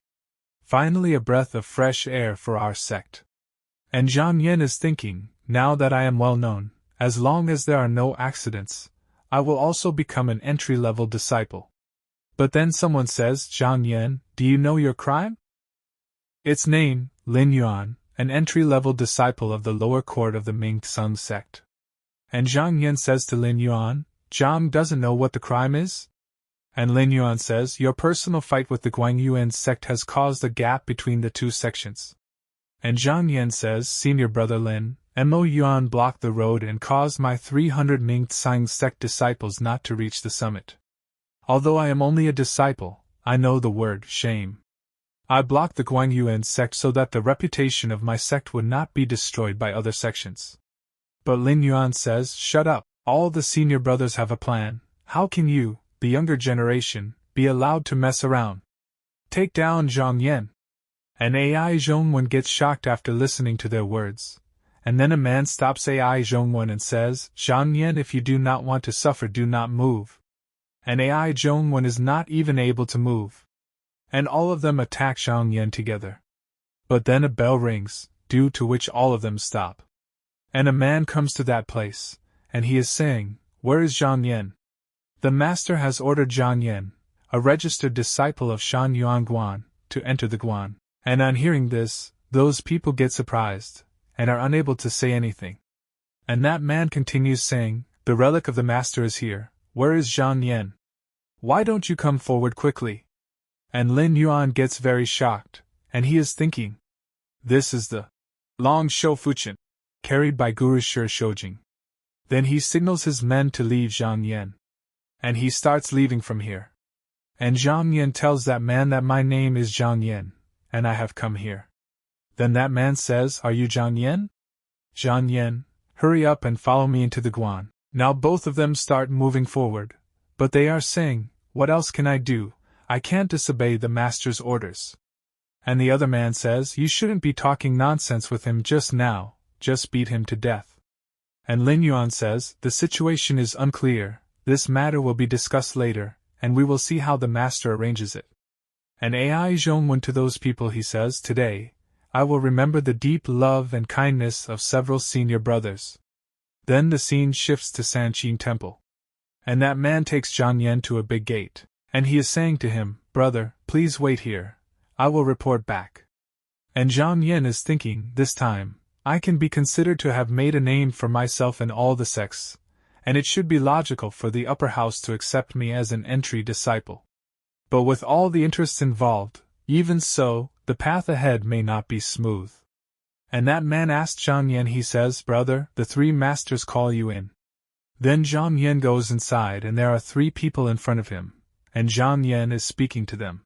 Finally a breath of fresh air for our sect. And Zhang Yan is thinking, now that I am well known, as long as there are no accidents, I will also become an entry-level disciple. But then someone says, Zhang Yan, do you know your crime? Its name, Lin Yuan, an entry-level disciple of the lower court of the Ming Tsung sect. And Zhang Yan says to Lin Yuan, Zhang doesn't know what the crime is? And Lin Yuan says, your personal fight with the Guangyuan sect has caused a gap between the 2 sections. And Zhang Yan says, senior brother Lin, Mo Yuan blocked the road and caused my 300 Ming Tsang sect disciples not to reach the summit. Although I am only a disciple, I know the word shame. I blocked the Guangyuan sect so that the reputation of my sect would not be destroyed by other sections. But Lin Yuan says, shut up, all the senior brothers have a plan. How can you, the younger generation, be allowed to mess around? Take down Zhang Yan. And Ai Zhongwen gets shocked after listening to their words. And then a man stops Ai Zhongwen and says, Zhang Yan, if you do not want to suffer, do not move. And Ai Zhongwen is not even able to move. And all of them attack Zhang Yan together. But then a bell rings, due to which all of them stop. And a man comes to that place, and he is saying, where is Zhang Yan? The master has ordered Zhang Yan, a registered disciple of Shan Yuan Guan, to enter the Guan. And on hearing this, those people get surprised, and are unable to say anything. And that man continues saying, the relic of the master is here, where is Zhang Yan? Why don't you come forward quickly? And Lin Yuan gets very shocked, and he is thinking, this is the Long Shou Fuchen, carried by Guru Shi Shoujing. Then he signals his men to leave Zhang Yan. And he starts leaving from here. And Zhang Yan tells that man that my name is Zhang Yan, and I have come here. Then that man says, are you Zhang Yan? Zhang Yan, hurry up and follow me into the Guan. Now both of them start moving forward, but they are saying, what else can I do? I can't disobey the master's orders. And the other man says, you shouldn't be talking nonsense with him just now, just beat him to death. And Lin Yuan says, the situation is unclear, this matter will be discussed later, and we will see how the master arranges it. And Ai Zhongwen to those people he says, today, I will remember the deep love and kindness of several senior brothers. Then the scene shifts to Sanqing Temple. And that man takes Zhang Yan to a big gate, and he is saying to him, brother, please wait here, I will report back. And Zhang Yan is thinking, this time, I can be considered to have made a name for myself in all the sects, and it should be logical for the upper house to accept me as an entry disciple. But with all the interests involved, even so, the path ahead may not be smooth. And that man asked Zhang Yan, he says, brother, the 3 masters call you in. Then Zhang Yan goes inside and there are 3 people in front of him, and Zhang Yan is speaking to them.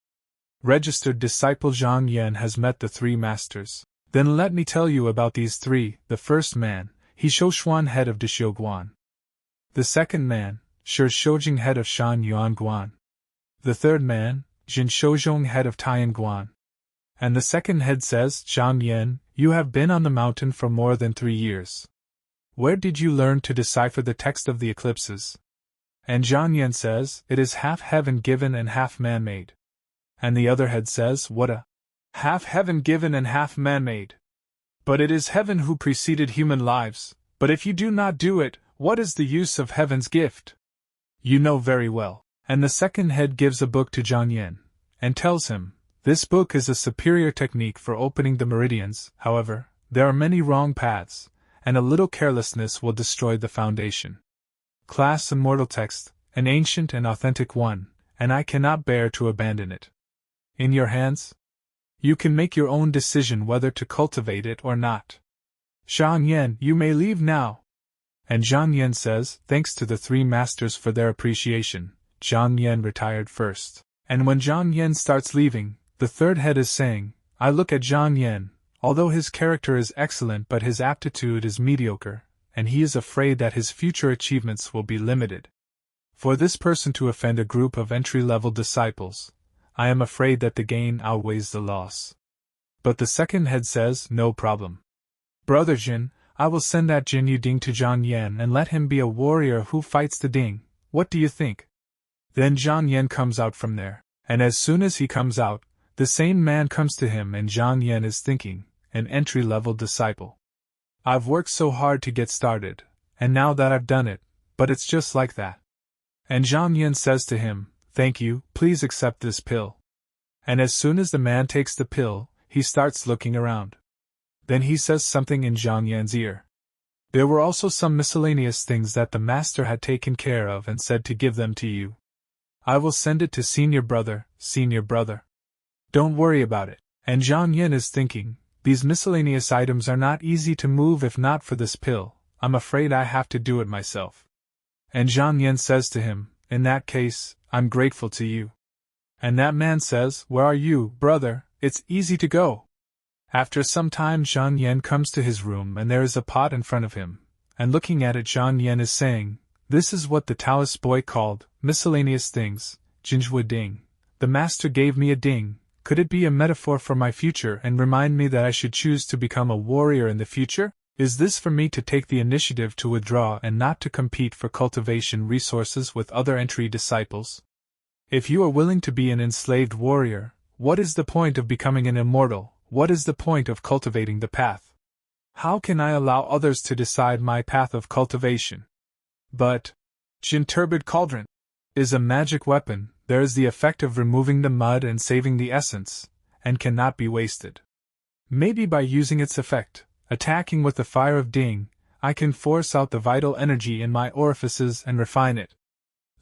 Registered disciple Zhang Yan has met the three masters. Then let me tell you about these three. The first man, He Shouxuan, head of Guan. The second man, Shi Shoujing, head of Shan Yuan Guan. The third man, Jin Shouzhong, head of Taiyan Guan. And the second head says, Zhang Yan, you have been on the mountain for more than 3 years. Where did you learn to decipher the text of the eclipses? And Zhang Yan says, it is half heaven given and half man-made. And the other head says, what a half heaven given and half man-made. But it is heaven who preceded human lives, but if you do not do it, what is the use of heaven's gift? You know very well. And the second head gives a book to Zhang Yan, and tells him, this book is a superior technique for opening the meridians. However, there are many wrong paths, and a little carelessness will destroy the foundation. Class immortal text, an ancient and authentic one, and I cannot bear to abandon it. In your hands? You can make your own decision whether to cultivate it or not. Zhang Yan, you may leave now. And Zhang Yan says, thanks to the three masters for their appreciation. Zhang Yan retired first. And when Zhang Yan starts leaving, the third head is saying, I look at Zhang Yan, although his character is excellent but his aptitude is mediocre, and he is afraid that his future achievements will be limited. For this person to offend a group of entry-level disciples, I am afraid that the gain outweighs the loss. But the second head says, no problem. Brother Jin, I will send that Jin Yuding to Zhang Yan and let him be a warrior who fights the Ding. What do you think? Then Zhang Yan comes out from there, and as soon as he comes out, the same man comes to him and Zhang Yan is thinking, an entry-level disciple. I've worked so hard to get started, and now that I've done it, but it's just like that. And Zhang Yan says to him, thank you, please accept this pill. And as soon as the man takes the pill, he starts looking around. Then he says something in Zhang Yan's ear. There were also some miscellaneous things that the master had taken care of and said to give them to you. I will send it to senior brother. Don't worry about it. And Zhang Yan is thinking, these miscellaneous items are not easy to move if not for this pill. I'm afraid I have to do it myself. And Zhang Yan says to him, in that case, I'm grateful to you. And that man says, where are you, brother? It's easy to go. After some time Zhang Yan comes to his room and there is a pot in front of him, and looking at it Zhang Yan is saying, this is what the Taoist boy called, miscellaneous things, Jinzhui Ding. The master gave me a ding. Could it be a metaphor for my future and remind me that I should choose to become a warrior in the future? Is this for me to take the initiative to withdraw and not to compete for cultivation resources with other entry disciples? If you are willing to be an enslaved warrior, what is the point of becoming an immortal? What is the point of cultivating the path? How can I allow others to decide my path of cultivation? But Jin Turbid Cauldron is a magic weapon. There is the effect of removing the mud and saving the essence, and cannot be wasted. Maybe by using its effect, attacking with the fire of Ding, I can force out the vital energy in my orifices and refine it.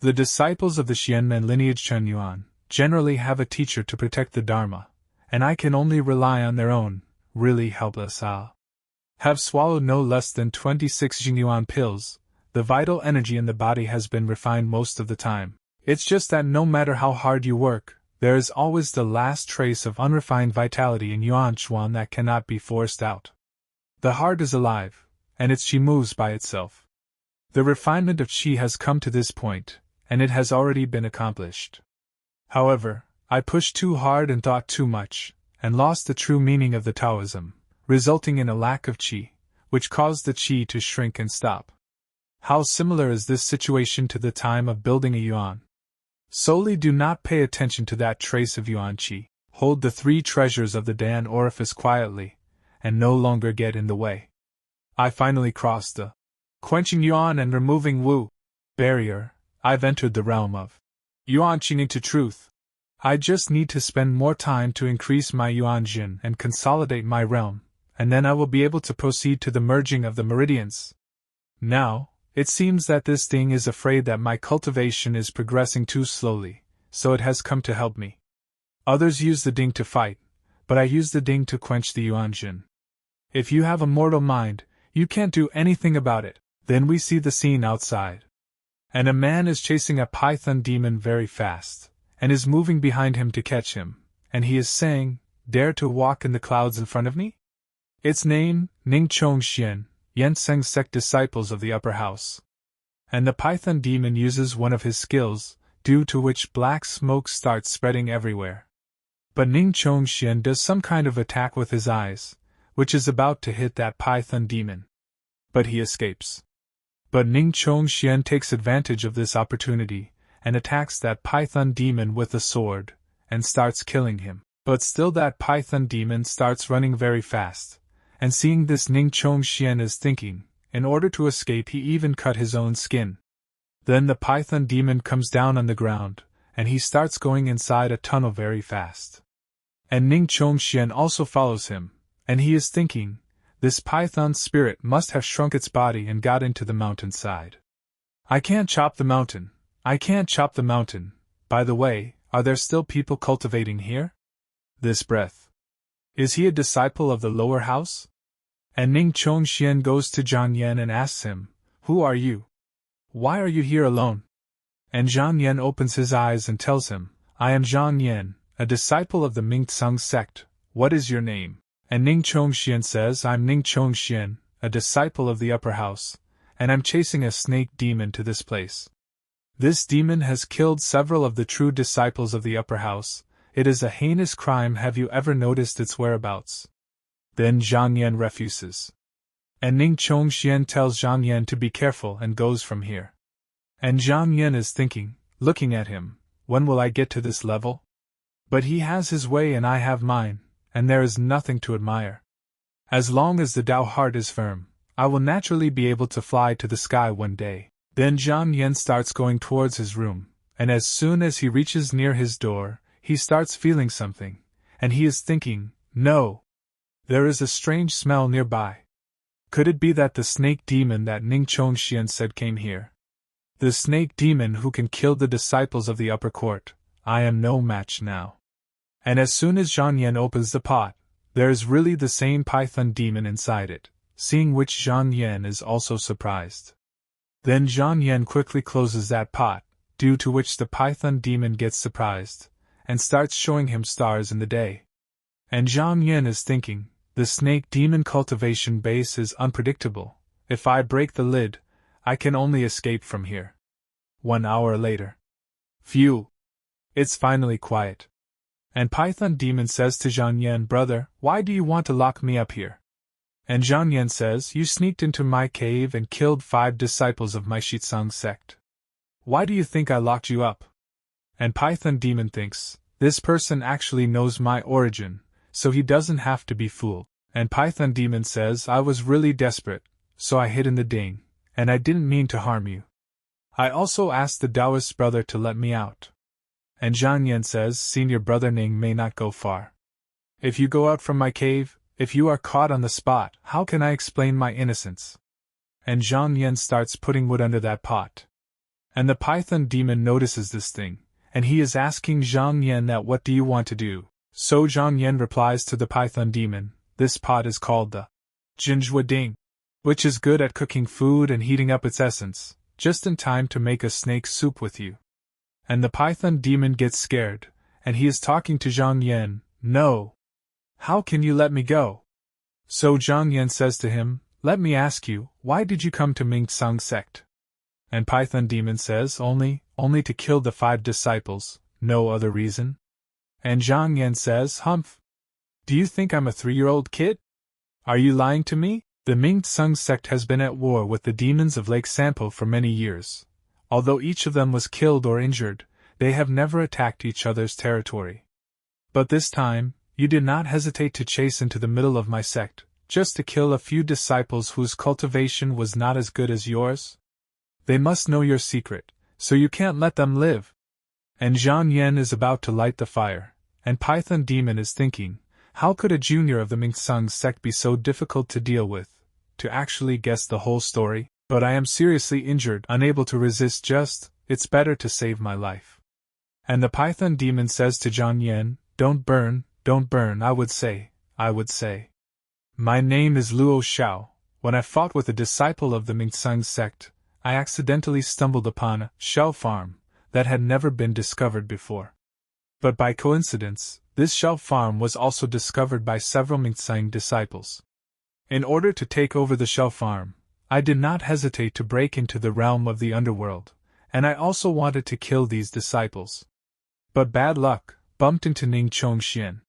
The disciples of the Xuanmen lineage Chen Yuan generally have a teacher to protect the Dharma, and I can only rely on their own, really helpless have swallowed no less than 26 Jingyuan pills. The vital energy in the body has been refined most of the time. It's just that no matter how hard you work, there is always the last trace of unrefined vitality in Yuan Chuan that cannot be forced out. The heart is alive, and its qi moves by itself. The refinement of qi has come to this point, and it has already been accomplished. However, I pushed too hard and thought too much, and lost the true meaning of the Taoism, resulting in a lack of qi, which caused the qi to shrink and stop. How similar is this situation to the time of building a yuan? Solely do not pay attention to that trace of yuan qi. Hold the 3 treasures of the Dan orifice quietly, and no longer get in the way. I finally crossed the quenching yuan and removing wu barrier. I've entered the realm of yuan qi into truth. I just need to spend more time to increase my yuan jin and consolidate my realm, and then I will be able to proceed to the merging of the meridians. Now, it seems that this thing is afraid that my cultivation is progressing too slowly, so it has come to help me. Others use the ding to fight, but I use the ding to quench the yuan jin. If you have a mortal mind, you can't do anything about it. Then we see the scene outside. And a man is chasing a python demon very fast, and is moving behind him to catch him, and he is saying, "Dare to walk in the clouds in front of me?" Its name, Ning Chong Xian, Yenseng sect disciples of the upper house. And the python demon uses one of his skills, due to which black smoke starts spreading everywhere. But Ning Chong Xian does some kind of attack with his eyes, which is about to hit that python demon. But he escapes. But Ning Chong Xian takes advantage of this opportunity, and attacks that python demon with a sword, and starts killing him. But still that python demon starts running very fast, and seeing this Ning Chong Xian is thinking, in order to escape he even cut his own skin. Then the python demon comes down on the ground, and he starts going inside a tunnel very fast. And Ning Chong Xian also follows him, and he is thinking, this python spirit must have shrunk its body and got into the mountainside. I can't chop the mountain. I can't chop the mountain. By the way, are there still people cultivating here? This breath. Is he a disciple of the lower house? And Ning Chong Xian goes to Zhang Yan and asks him, "Who are you? Why are you here alone?" And Zhang Yan opens his eyes and tells him, "I am Zhang Yan, a disciple of the Mingtsang sect. What is your name?" And Ning Chong Xian says, "I'm Ning Chong Xian, a disciple of the upper house, and I'm chasing a snake demon to this place. This demon has killed several of the true disciples of the upper house. It is a heinous crime. Have you ever noticed its whereabouts?" Then Zhang Yan refuses. And Ning Chong Xian tells Zhang Yan to be careful and goes from here. And Zhang Yan is thinking, looking at him, when will I get to this level? But he has his way and I have mine, and there is nothing to admire. As long as the Tao heart is firm, I will naturally be able to fly to the sky one day. Then Zhang Yan starts going towards his room, and as soon as he reaches near his door, he starts feeling something, and he is thinking, no. There is a strange smell nearby. Could it be that the snake demon that Ning Chong Xian said came here? The snake demon who can kill the disciples of the upper court. I am no match now. And as soon as Zhang Yan opens the pot, there is really the same python demon inside it, seeing which Zhang Yan is also surprised. Then Zhang Yan quickly closes that pot, due to which the python demon gets surprised, and starts showing him stars in the day. And Zhang Yan is thinking, the snake demon cultivation base is unpredictable. If I break the lid, I can only escape from here. 1 hour later. Phew! It's finally quiet. And Python Demon says to Zhang Yan, "Brother, why do you want to lock me up here?" And Zhang Yan says, "You sneaked into my cave and killed 5 disciples of my Shitsang sect. Why do you think I locked you up?" And Python Demon thinks, this person actually knows my origin, so he doesn't have to be fooled. And Python Demon says, "I was really desperate, so I hid in the ding, and I didn't mean to harm you. I also asked the Taoist's brother to let me out." And Zhang Yan says, "Senior brother Ning may not go far. If you go out from my cave, if you are caught on the spot, how can I explain my innocence?" And Zhang Yan starts putting wood under that pot. And the Python Demon notices this thing, and he is asking Zhang Yan that what do you want to do? So Zhang Yan replies to the Python Demon, "This pot is called the Jinjua Ding, which is good at cooking food and heating up its essence, just in time to make a snake soup with you." And the Python Demon gets scared, and he is talking to Zhang Yan, "No. How can you let me go?" So Zhang Yan says to him, "Let me ask you, why did you come to Mingtsang sect?" And Python Demon says, only to kill the 5 disciples, no other reason." And Zhang Yan says, "Humph! Do you think I'm a 3-year-old kid? Are you lying to me? The Mingtsang sect has been at war with the demons of Lake Sampo for many years. Although each of them was killed or injured, they have never attacked each other's territory. But this time, you did not hesitate to chase into the middle of my sect, just to kill a few disciples whose cultivation was not as good as yours? They must know your secret, so you can't let them live." And Zhang Yan is about to light the fire, and Python Demon is thinking, how could a junior of the Mingtsang sect be so difficult to deal with, to actually guess the whole story? But I am seriously injured, unable to resist it's better to save my life. And the Python Demon says to Zhang Yan, don't burn, I would say. My name is Luo Xiao. When I fought with a disciple of the Mingtsang sect, I accidentally stumbled upon a shell farm that had never been discovered before. But by coincidence, this shell farm was also discovered by several Mingtsang disciples. In order to take over the shell farm, I did not hesitate to break into the realm of the underworld, and I also wanted to kill these disciples. But bad luck, bumped into Ning Chongxian.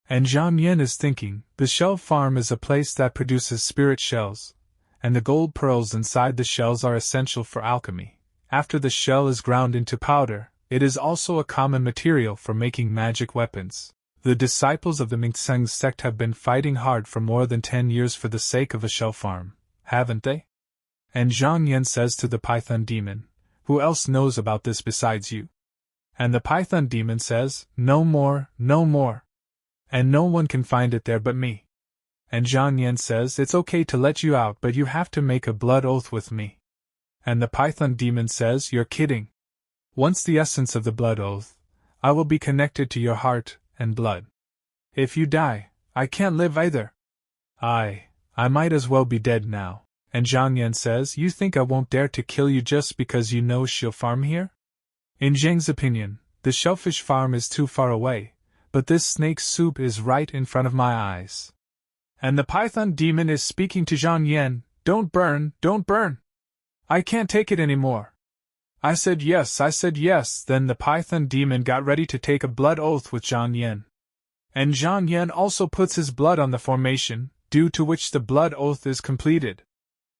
And Zhang Yan is thinking, the shell farm is a place that produces spirit shells, and the gold pearls inside the shells are essential for alchemy. After the shell is ground into powder, it is also a common material for making magic weapons. The disciples of the Mingtsang sect have been fighting hard for more than 10 years for the sake of a shell farm, haven't they? And Zhang Yan says to the Python demon, who else knows about this besides you? And the Python demon says, no more, no more. And no one can find it there but me. And Zhang Yan says, it's okay to let you out, but you have to make a blood oath with me. And the Python demon says, you're kidding. Once the essence of the blood oath, I will be connected to your heart and blood. If you die, I can't live either. I might as well be dead now. And Zhang Yan says, you think I won't dare to kill you just because you know she'll farm here? In Zhang's opinion, the shellfish farm is too far away, but this snake soup is right in front of my eyes. And the Python demon is speaking to Zhang Yan, don't burn, don't burn. I can't take it anymore. I said yes, then the Python demon got ready to take a blood oath with Zhang Yan. And Zhang Yan also puts his blood on the formation, due to which the blood oath is completed.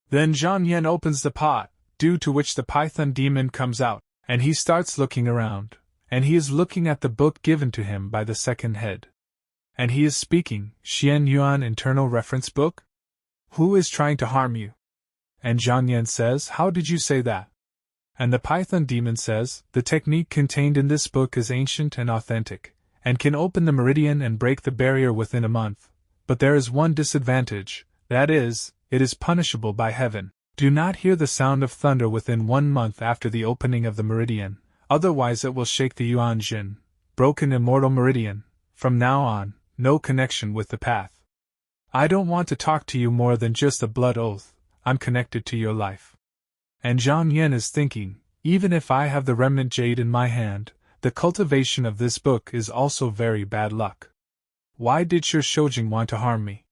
Then Zhang Yan opens the pot, due to which the Python demon comes out, and he starts looking around, and he is looking at the book given to him by the second head. And he is speaking, Xian Yuan Internal Reference Book? Who is trying to harm you? And Zhang Yan says, how did you say that? And the Python demon says, the technique contained in this book is ancient and authentic, and can open the meridian and break the barrier within a month. But there is one disadvantage, that is, it is punishable by heaven. Do not hear the sound of thunder within 1 month after the opening of the meridian, otherwise it will shake the Yuan Jin, broken immortal meridian. From now on, no connection with the path. I don't want to talk to you more than just a blood oath, I'm connected to your life. And Zhang Yan is thinking, even if I have the remnant jade in my hand, the cultivation of this book is also very bad luck. Why did Shi Shoujing want to harm me?